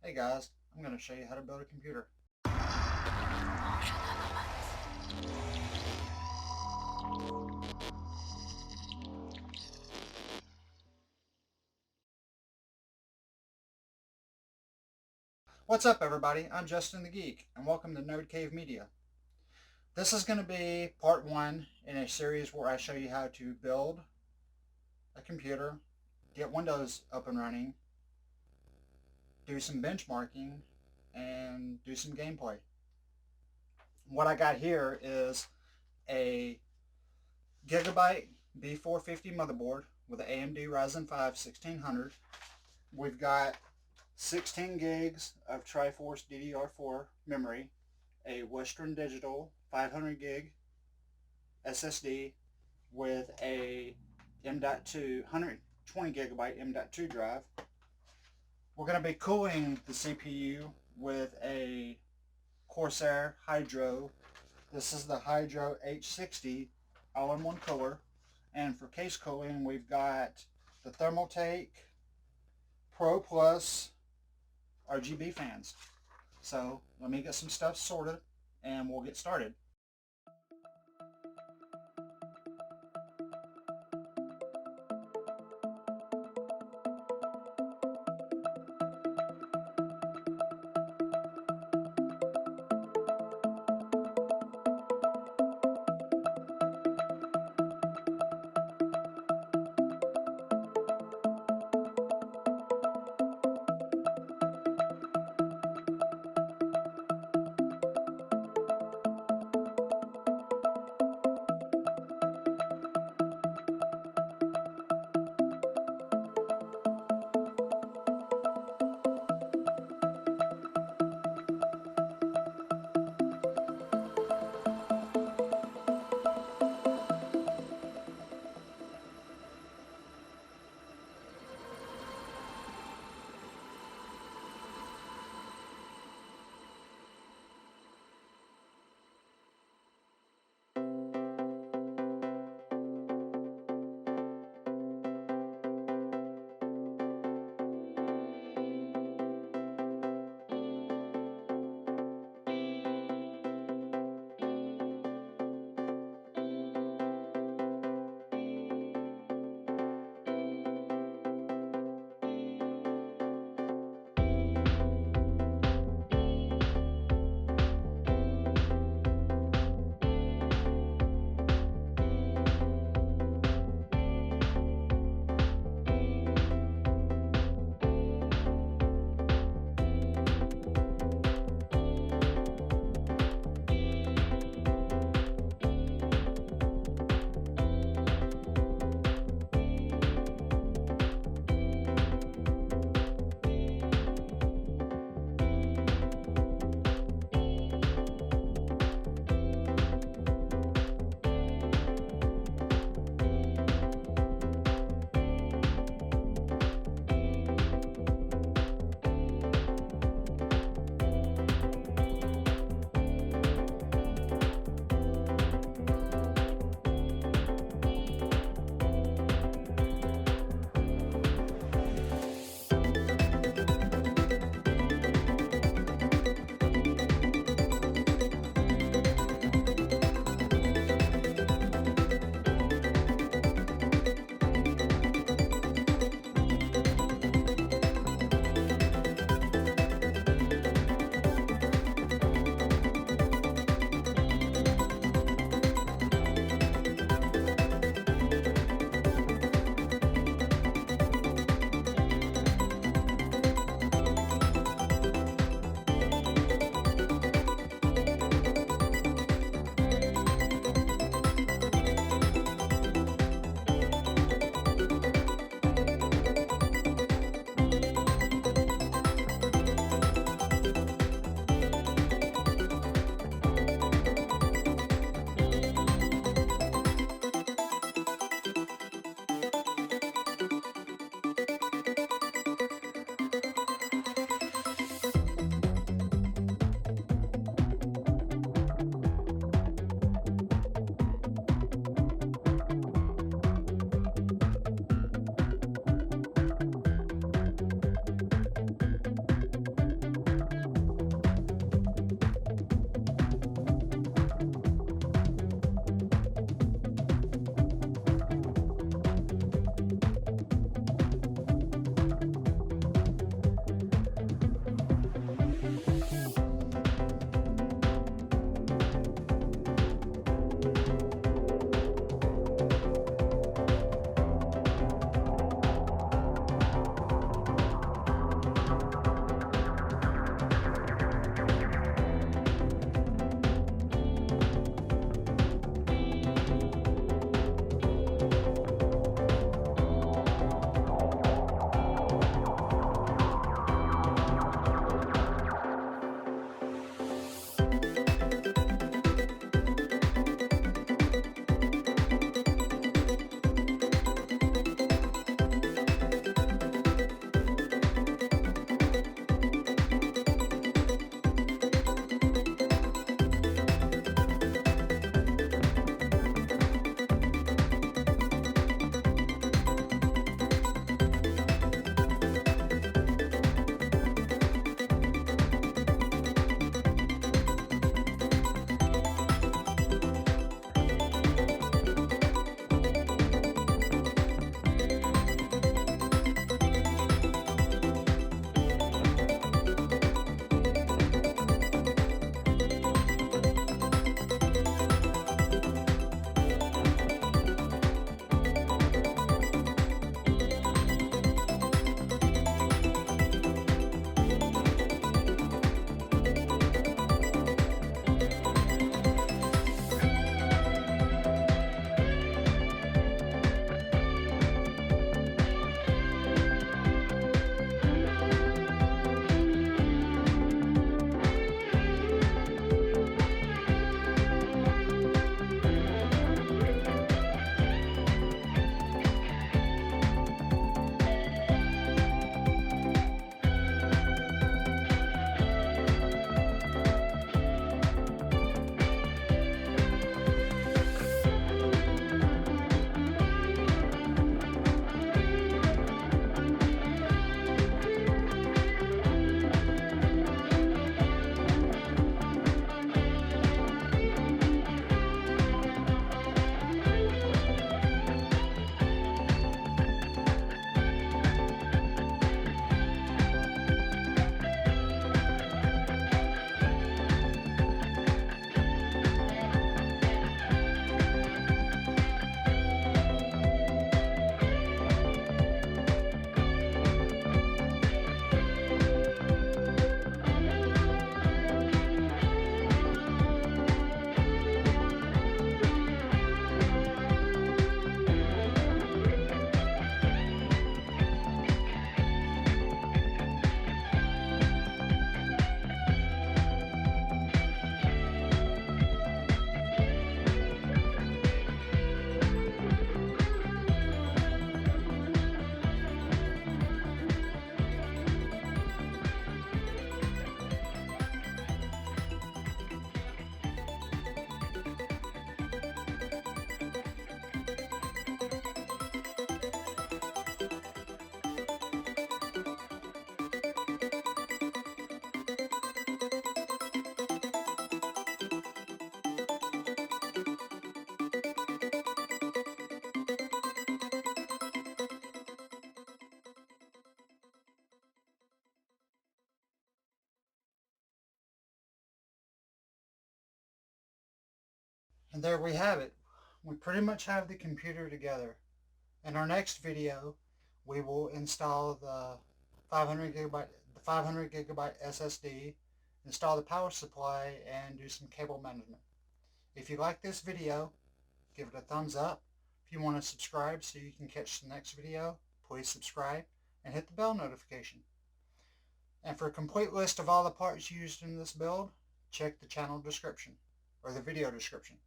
Hey guys, I'm going to show you how to build a computer. What's up everybody? I'm Justin the Geek and welcome to Node Cave Media. This is going to be part one in a series where I show you how to build a computer, get Windows up and running, do some benchmarking, and do some gameplay. What I got here is a Gigabyte B450 motherboard with an AMD Ryzen 5 1600. We've got 16 gigs of Triforce DDR4 memory, a Western Digital 500 gig SSD with a M.2 120 gigabyte M.2 drive. We're going to be cooling the CPU with a Corsair Hydro. This is the Hydro H60 all-in-one cooler. And for case cooling, we've got the Thermaltake Pro Plus RGB fans. So let me get some stuff sorted and we'll get started. And there we have it. We pretty much have the computer together. In our next video, we will install the 500 gigabyte SSD, install the power supply, and do some cable management. If you like this video, give it a thumbs up. If you want to subscribe so you can catch the next video, please subscribe and hit the bell notification. And for a complete list of all the parts used in this build, check the channel description or the video description.